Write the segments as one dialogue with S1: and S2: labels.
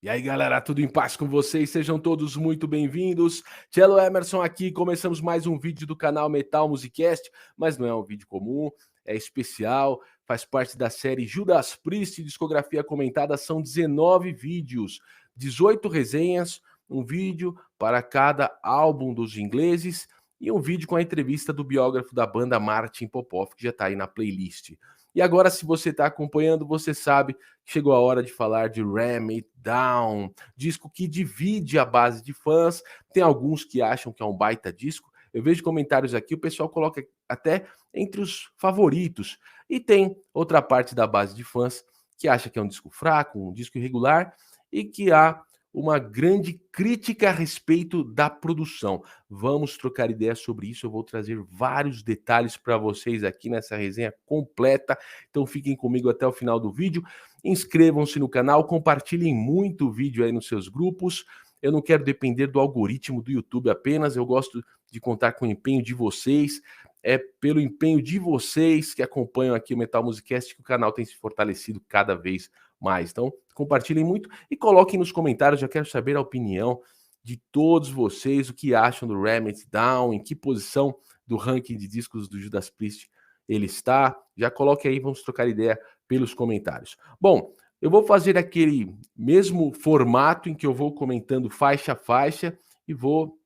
S1: E aí, galera, tudo em paz com vocês? Sejam todos muito bem-vindos. Cello Emerson aqui, começamos mais um vídeo do canal Metal Musicast, mas não é um vídeo comum, é especial, faz parte da série Judas Priest, discografia comentada, são 19 vídeos, 18 resenhas, um vídeo para cada álbum dos ingleses e um vídeo com a entrevista do biógrafo da banda Martin Popoff, que já está aí na playlist. E agora, se você está acompanhando, você sabe que chegou a hora de falar de Ram It Down, disco que divide a base de fãs. Tem alguns que acham que é um baita disco. Eu vejo comentários aqui, o pessoal coloca até entre os favoritos. E tem outra parte da base de fãs que acha que é um disco fraco, um disco irregular e que há uma grande crítica a respeito da produção. Vamos trocar ideias sobre isso, eu vou trazer vários detalhes para vocês aqui nessa resenha completa, então fiquem comigo até o final do vídeo, inscrevam-se no canal, compartilhem muito o vídeo aí nos seus grupos, eu não quero depender do algoritmo do YouTube apenas, eu gosto de contar com o empenho de vocês, é pelo empenho de vocês que acompanham aqui o Metal Musicast que o canal tem se fortalecido cada vez mais. Então, compartilhem muito e coloquem nos comentários, já quero saber a opinião de todos vocês, o que acham do Ram It Down, em que posição do ranking de discos do Judas Priest ele está. Já coloque aí, vamos trocar ideia pelos comentários. Bom, eu vou fazer aquele mesmo formato em que eu vou comentando faixa a faixa e vou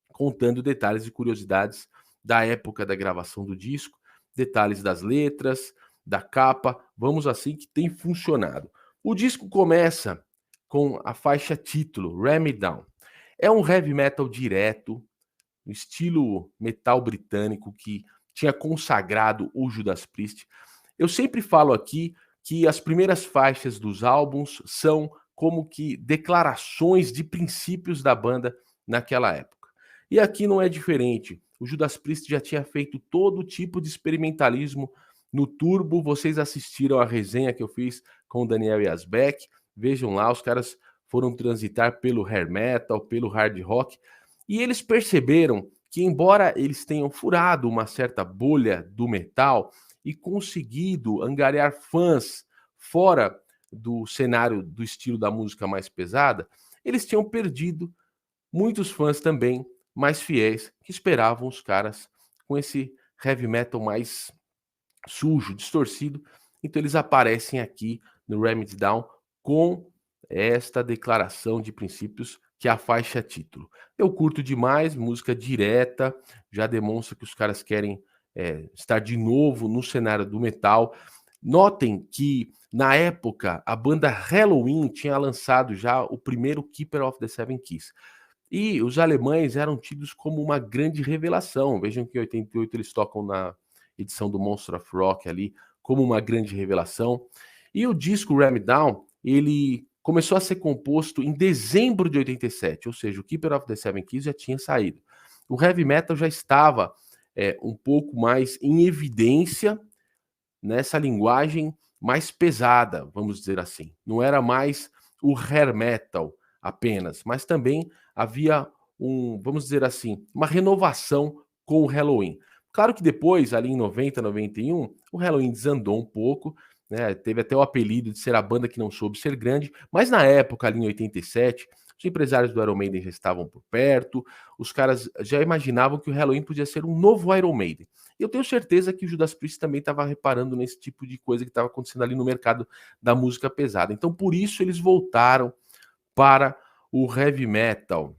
S1: contando detalhes e curiosidades da época da gravação do disco, detalhes das letras, da capa, vamos assim que tem funcionado. O disco começa com a faixa título, Ram It Down. É um heavy metal direto, no estilo metal britânico que tinha consagrado o Judas Priest. Eu sempre falo aqui que as primeiras faixas dos álbuns são como que declarações de princípios da banda naquela época. E aqui não é diferente. O Judas Priest já tinha feito todo tipo de experimentalismo no Turbo. Vocês assistiram a resenha que eu fiz com o Daniel Yazbek. Vejam lá, os caras foram transitar pelo hair metal, pelo hard rock, e eles perceberam que, embora eles tenham furado uma certa bolha do metal e conseguido angariar fãs fora do cenário do estilo da música mais pesada, eles tinham perdido muitos fãs também mais fiéis que esperavam os caras com esse heavy metal mais sujo, distorcido. Então eles aparecem aqui no Ram It Down com esta declaração de princípios que é a faixa título. Eu curto demais, música direta, já demonstra que os caras querem estar de novo no cenário do metal. Notem que, na época, a banda Halloween tinha lançado já o primeiro Keeper of the Seven Keys. E os alemães eram tidos como uma grande revelação. Vejam que em 88 eles tocam na edição do Monster of Rock ali, como uma grande revelação. E o disco Ram It Down, ele começou a ser composto em dezembro de 87, ou seja, o Keeper of the Seven Keys já tinha saído. O heavy metal já estava um pouco mais em evidência nessa linguagem mais pesada, vamos dizer assim. Não era mais o hair metal apenas, mas também havia vamos dizer assim, uma renovação com o Halloween. Claro que depois, ali em 90, 91, o Halloween desandou um pouco, né? Teve até o apelido de ser a banda que não soube ser grande, mas na época, ali em 87, os empresários do Iron Maiden já estavam por perto, os caras já imaginavam que o Halloween podia ser um novo Iron Maiden. E eu tenho certeza que o Judas Priest também estava reparando nesse tipo de coisa que estava acontecendo ali no mercado da música pesada. Então, por isso, eles voltaram para o heavy metal.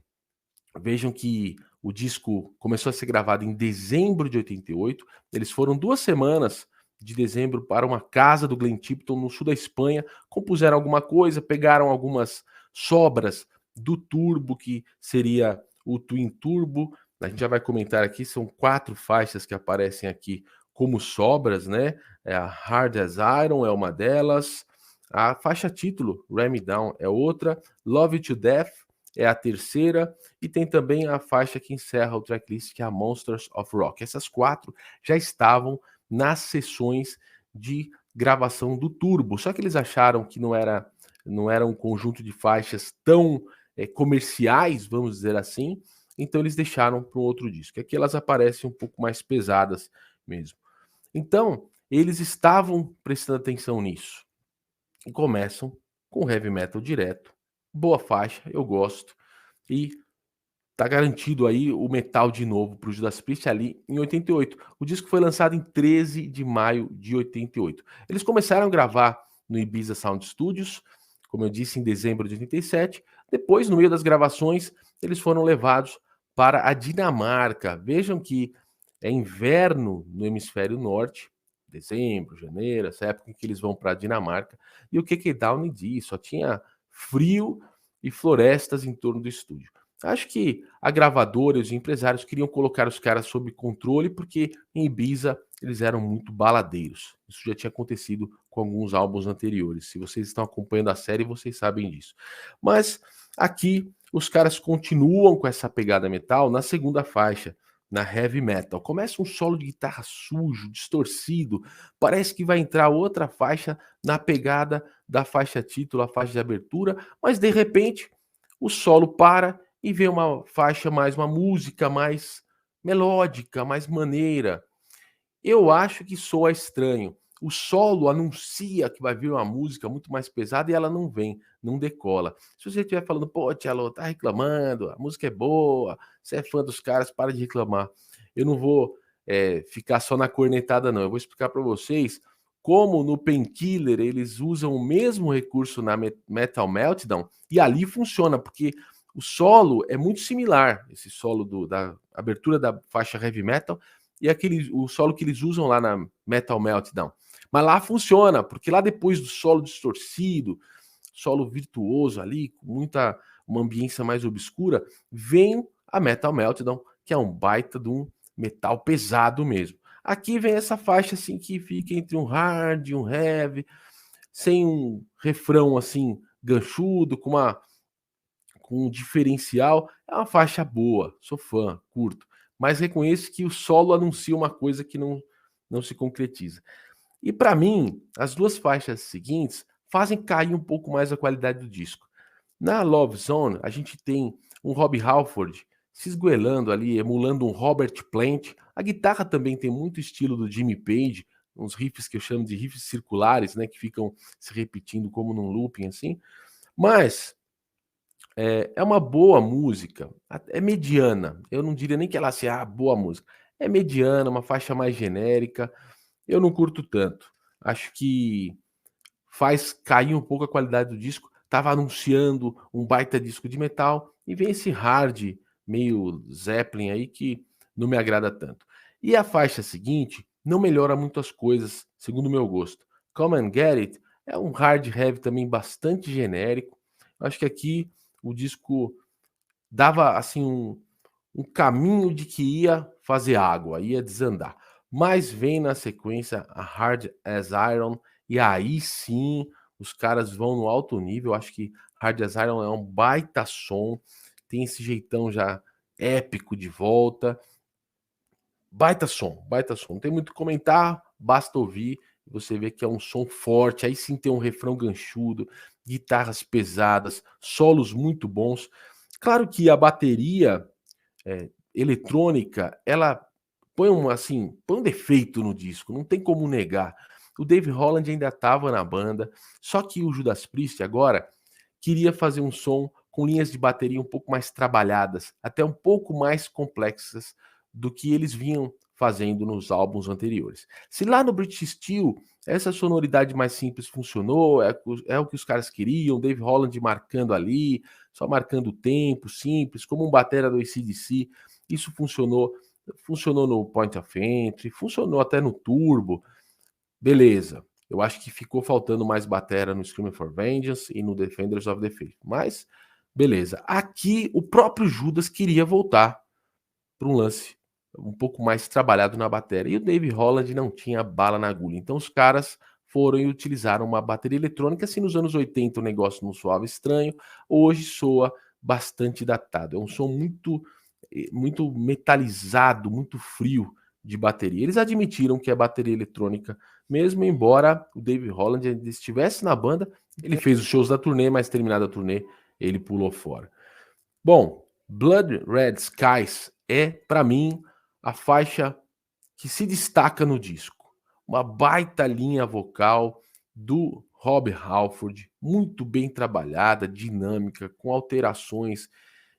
S1: Vejam que o disco começou a ser gravado em dezembro de 88. Eles foram 2 semanas de dezembro para uma casa do Glenn Tipton, no sul da Espanha, compuseram alguma coisa, pegaram algumas sobras do Turbo, que seria o Twin Turbo. A gente já vai comentar aqui, são 4 faixas que aparecem aqui como sobras, né? A Hard as Iron é uma delas, a faixa título, Ram It Down, é outra, Love You to Death é a terceira, e tem também a faixa que encerra o tracklist, que é a Monsters of Rock. Essas 4 já estavam nas sessões de gravação do Turbo, só que eles acharam que não era um conjunto de faixas tão comerciais, vamos dizer assim, então eles deixaram para um outro disco. Aqui elas aparecem um pouco mais pesadas mesmo. Então, eles estavam prestando atenção nisso e começam com heavy metal direto, boa faixa, eu gosto. E tá garantido aí o metal de novo para o Judas Priest ali em 88. O disco foi lançado em 13 de maio de 88. Eles começaram a gravar no Ibiza Sound Studios, como eu disse, em dezembro de 87. Depois, no meio das gravações, eles foram levados para a Dinamarca. Vejam que é inverno no hemisfério norte, dezembro, janeiro, essa época em que eles vão para a Dinamarca. E o que Downing diz? Só tinha frio e florestas em torno do estúdio. Acho que a gravadora e os empresários queriam colocar os caras sob controle, porque em Ibiza eles eram muito baladeiros. Isso já tinha acontecido com alguns álbuns anteriores. Se vocês estão acompanhando a série, vocês sabem disso. Mas aqui os caras continuam com essa pegada metal na segunda faixa, na heavy metal. Começa um solo de guitarra sujo, distorcido. Parece que vai entrar outra faixa na pegada da faixa título, a faixa de abertura, mas de repente o solo para e vem uma faixa mais, uma música mais melódica, mais maneira. Eu acho que soa estranho. O solo anuncia que vai vir uma música muito mais pesada e ela não vem, não decola. Se você estiver falando, pô, Tchelo, tá reclamando, a música é boa, você é fã dos caras, para de reclamar. Eu não vou ficar só na cornetada, não. Eu vou explicar para vocês como no Painkiller eles usam o mesmo recurso na Metal Meltdown e ali funciona, porque o solo é muito similar, esse solo da abertura da faixa heavy metal e o solo que eles usam lá na Metal Meltdown. Mas lá funciona, porque lá depois do solo distorcido, solo virtuoso ali, com uma ambiência mais obscura, vem a Metal Meltdown, que é um baita de um metal pesado mesmo. Aqui vem essa faixa assim que fica entre um hard e um heavy, sem um refrão assim ganchudo, com um diferencial. É uma faixa boa, sou fã, curto. Mas reconheço que o solo anuncia uma coisa que não se concretiza. E para mim, as duas faixas seguintes fazem cair um pouco mais a qualidade do disco. Na Love Zone, a gente tem um Rob Halford se esgoelando ali, emulando um Robert Plant. A guitarra também tem muito estilo do Jimmy Page, uns riffs que eu chamo de riffs circulares, né, que ficam se repetindo como num looping assim. Mas é uma boa música, é mediana. Eu não diria nem que ela seja boa música. É mediana, uma faixa mais genérica. Eu não curto tanto. Acho que faz cair um pouco a qualidade do disco. Tava anunciando um baita disco de metal e vem esse hard meio Zeppelin aí que não me agrada tanto. E a faixa seguinte não melhora muito as coisas, segundo o meu gosto. Come and Get It é um hard heavy também bastante genérico. Acho que aqui o disco dava assim um caminho de que ia fazer água, ia desandar. Mas vem na sequência a Hard as Iron, e aí sim os caras vão no alto nível. Acho que Hard as Iron é um baita som, tem esse jeitão já épico de volta. Baita som, baita som. Não tem muito o que comentar, basta ouvir. Você vê que é um som forte. Aí sim tem um refrão ganchudo, guitarras pesadas, solos muito bons. Claro que a bateria eletrônica, ela põe um defeito no disco, não tem como negar. O Dave Holland ainda estava na banda, só que o Judas Priest agora queria fazer um som com linhas de bateria um pouco mais trabalhadas, até um pouco mais complexas do que eles vinham fazendo nos álbuns anteriores. Se lá no British Steel essa sonoridade mais simples funcionou, é o que os caras queriam, Dave Holland marcando ali, só marcando o tempo, simples, como um batera do AC/DC, isso funcionou no Point of Entry, funcionou até no Turbo, beleza. Eu acho que ficou faltando mais batera no Screaming for Vengeance e no Defenders of the Faith, mas beleza. Aqui o próprio Judas queria voltar para um lance um pouco mais trabalhado na bateria e o Dave Holland não tinha bala na agulha. Então os caras foram e utilizaram uma bateria eletrônica. Se nos anos 80 o negócio não soava estranho, hoje soa bastante datado. É um som muito metalizado, muito frio de bateria. Eles admitiram que é bateria eletrônica, mesmo embora o Dave Holland ainda estivesse na banda. Ele fez os shows da turnê, mas terminada a turnê, ele pulou fora. Bom, Blood Red Skies é, para mim, a faixa que se destaca no disco. Uma baita linha vocal do Rob Halford, muito bem trabalhada, dinâmica, com alterações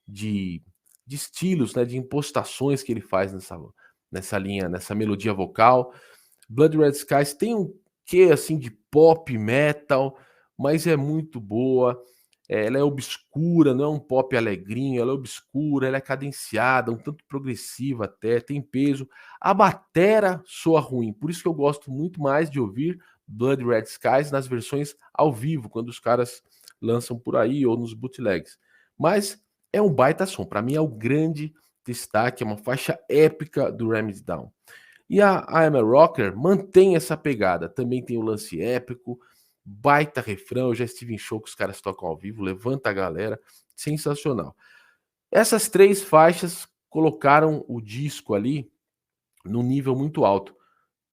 S1: de, de estilos, né, de impostações que ele faz nessa linha, nessa melodia vocal. Blood Red Skies tem um quê assim de pop metal, mas é muito boa. Ela é obscura, não é um pop alegrinho, ela é obscura, ela é cadenciada, um tanto progressiva até, tem peso. A batera soa ruim, por isso que eu gosto muito mais de ouvir Blood Red Skies nas versões ao vivo, quando os caras lançam por aí ou nos bootlegs. Mas é um baita som, para mim é o grande destaque, é uma faixa épica do Ram It Down. E a I'm a Rocker mantém essa pegada, também tem o lance épico, baita refrão, eu já estive em show que os caras tocam ao vivo, levanta a galera, sensacional. Essas 3 faixas colocaram o disco ali num nível muito alto.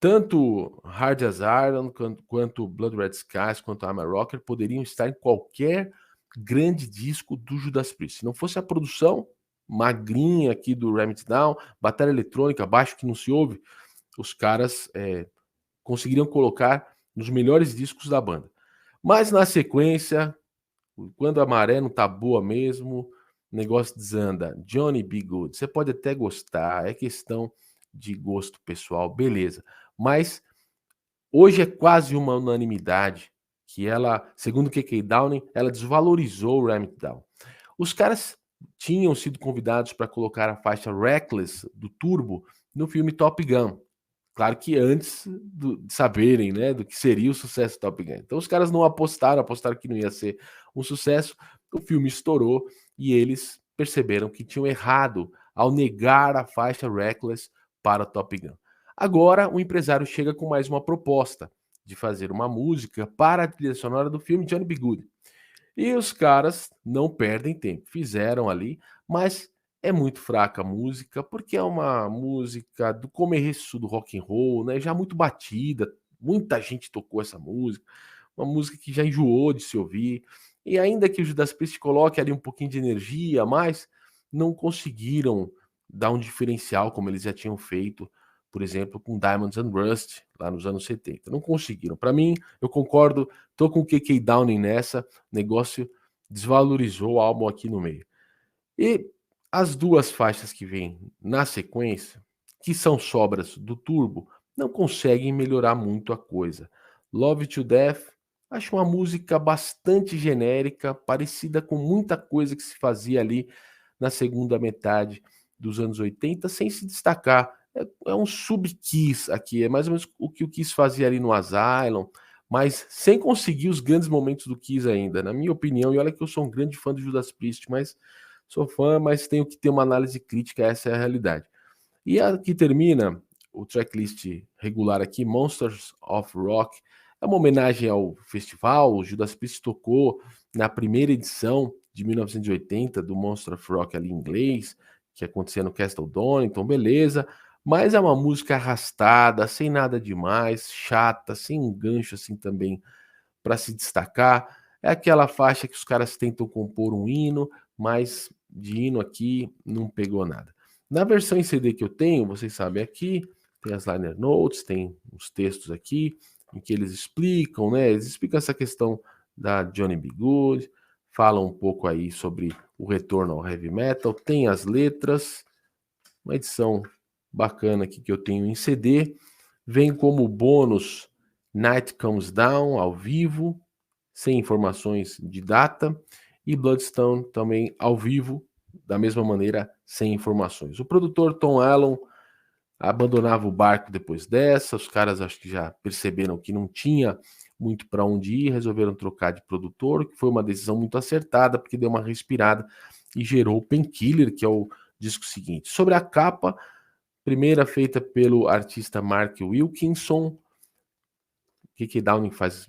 S1: Tanto Hard as Iron, quanto Blood Red Skies, quanto I'm a Rocker poderiam estar em qualquer grande disco do Judas Priest. Se não fosse a produção magrinha aqui do Ram It Down, bateria eletrônica, baixo que não se ouve, os caras conseguiriam colocar nos melhores discos da banda. Mas na sequência, quando a maré não tá boa mesmo, o negócio desanda. Johnny B. Good, você pode até gostar, é questão de gosto pessoal, beleza. Mas hoje é quase uma unanimidade que ela, segundo o K.K. Downing, ela desvalorizou o Ram It Down. Os caras tinham sido convidados para colocar a faixa Reckless do Turbo no filme Top Gun. Claro que antes de saberem, né, do que seria o sucesso do Top Gun. Então os caras não apostaram que não ia ser um sucesso. O filme estourou e eles perceberam que tinham errado ao negar a faixa Reckless para Top Gun. Agora o empresário chega com mais uma proposta de fazer uma música para a trilha sonora do filme Johnny B. Good. E os caras não perdem tempo, fizeram ali, mas é muito fraca a música, porque é uma música do começo do rock and roll, né, já muito batida, muita gente tocou essa música, uma música que já enjoou de se ouvir, e ainda que o Judas Priest coloque ali um pouquinho de energia, mas não conseguiram dar um diferencial como eles já tinham feito, por exemplo, com Diamonds and Rust, lá nos anos 70. Não conseguiram. Para mim, eu concordo, tô com o K.K. Downing nessa, negócio desvalorizou o álbum aqui no meio. E as 2 faixas que vêm na sequência, que são sobras do Turbo, não conseguem melhorar muito a coisa. Love to Death, acho uma música bastante genérica, parecida com muita coisa que se fazia ali na segunda metade dos anos 80, sem se destacar. É um sub-Kiss aqui, é mais ou menos o que o Kiss fazia ali no Asylum, mas sem conseguir os grandes momentos do Kiss ainda, na minha opinião. E olha que eu sou um grande fã do Judas Priest, mas sou fã, mas tenho que ter uma análise crítica, essa é a realidade. E aqui termina o tracklist regular aqui, Monsters of Rock, é uma homenagem ao festival. O Judas Priest tocou na primeira edição de 1980 do Monster of Rock ali em inglês, que acontecia no Castle Donington, beleza, mas é uma música arrastada, sem nada demais, chata, sem um gancho assim também para se destacar. É aquela faixa que os caras tentam compor um hino, mas de hino aqui não pegou nada. Na versão em CD que eu tenho, vocês sabem aqui, tem as liner notes, tem os textos aqui, em que eles explicam, né? Eles explicam essa questão da Johnny B. Good, falam um pouco aí sobre o retorno ao heavy metal, tem as letras, uma edição bacana aqui que eu tenho em CD, vem como bônus Night Comes Down ao vivo, sem informações de data, e Bloodstone também ao vivo, da mesma maneira, sem informações. O produtor Tom Allen abandonava o barco depois dessa, os caras acho que já perceberam que não tinha muito para onde ir, resolveram trocar de produtor, que foi uma decisão muito acertada, porque deu uma respirada e gerou o Painkiller, que é o disco seguinte. Sobre a capa, primeira feita pelo artista Mark Wilkinson, K.K. Downing faz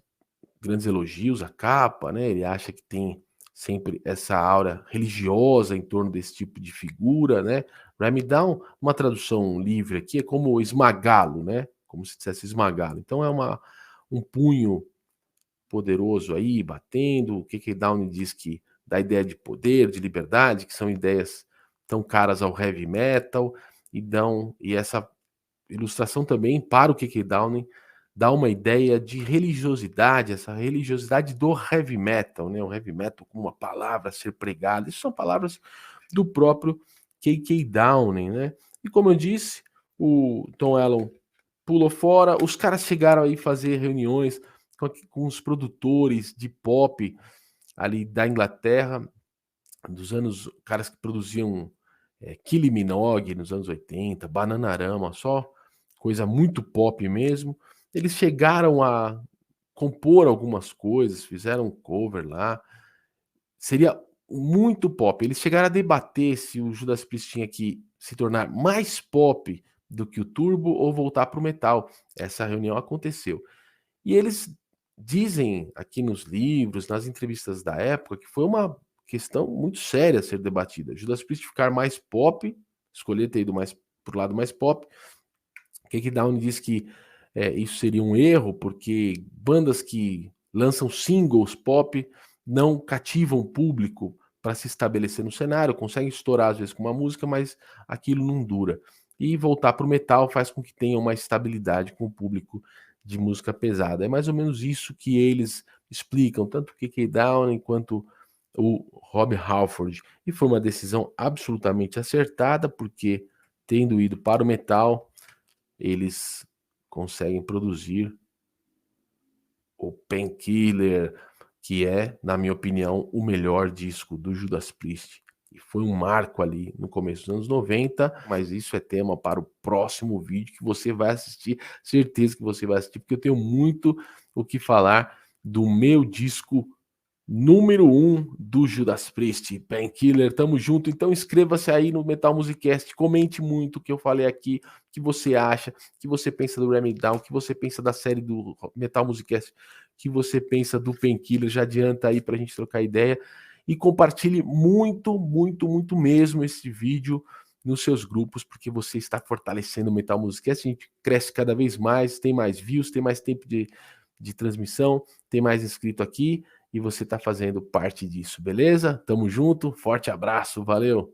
S1: grandes elogios à capa, né? Ele acha que tem sempre essa aura religiosa em torno desse tipo de figura, né? Ram It Down, uma tradução livre aqui, é como esmagá-lo, né? Como se dissesse esmagá-lo. Então é um punho poderoso aí, batendo. O K.K. Downing diz que dá ideia de poder, de liberdade, que são ideias tão caras ao heavy metal, e essa ilustração também para o K.K. Downing dá uma ideia de religiosidade, essa religiosidade do heavy metal, né? O heavy metal como uma palavra a ser pregada. Isso são palavras do próprio K.K. Downing, né? E como eu disse, o Tom Allen pulou fora, os caras chegaram aí a fazer reuniões com os produtores de pop ali da Inglaterra, dos anos, caras que produziam Kylie Minogue nos anos 80, Bananarama, só coisa muito pop mesmo. Eles chegaram a compor algumas coisas, fizeram um cover lá. Seria muito pop. Eles chegaram a debater se o Judas Priest tinha que se tornar mais pop do que o Turbo ou voltar para o metal. Essa reunião aconteceu. E eles dizem aqui nos livros, nas entrevistas da época, que foi uma questão muito séria a ser debatida. Judas Priest ficar mais pop, escolher ter ido mais para o lado mais pop. Keke Down diz que isso seria um erro, porque bandas que lançam singles pop não cativam o público para se estabelecer no cenário, conseguem estourar às vezes com uma música, mas aquilo não dura. E voltar para o metal faz com que tenha uma estabilidade com o público de música pesada. É mais ou menos isso que eles explicam, tanto o K.K. Downing quanto o Rob Halford. E foi uma decisão absolutamente acertada, porque tendo ido para o metal, eles conseguem produzir o Painkiller, que é, na minha opinião, o melhor disco do Judas Priest. E foi um marco ali no começo dos anos 90, mas isso é tema para o próximo vídeo que você vai assistir, certeza que você vai assistir, porque eu tenho muito o que falar do meu disco número 1 do Judas Priest, Painkiller. Tamo junto, então inscreva-se aí no Metal Musicast, comente muito o que eu falei aqui, o que você acha, o que você pensa do Ram Down, o que você pensa da série do Metal Musicast, o que você pensa do Painkiller, já adianta aí pra gente trocar ideia, e compartilhe muito, muito, muito mesmo esse vídeo nos seus grupos, porque você está fortalecendo o Metal Musicast, a gente cresce cada vez mais, tem mais views, tem mais tempo de transmissão, tem mais inscrito aqui, e você está fazendo parte disso, beleza? Tamo junto, forte abraço, valeu!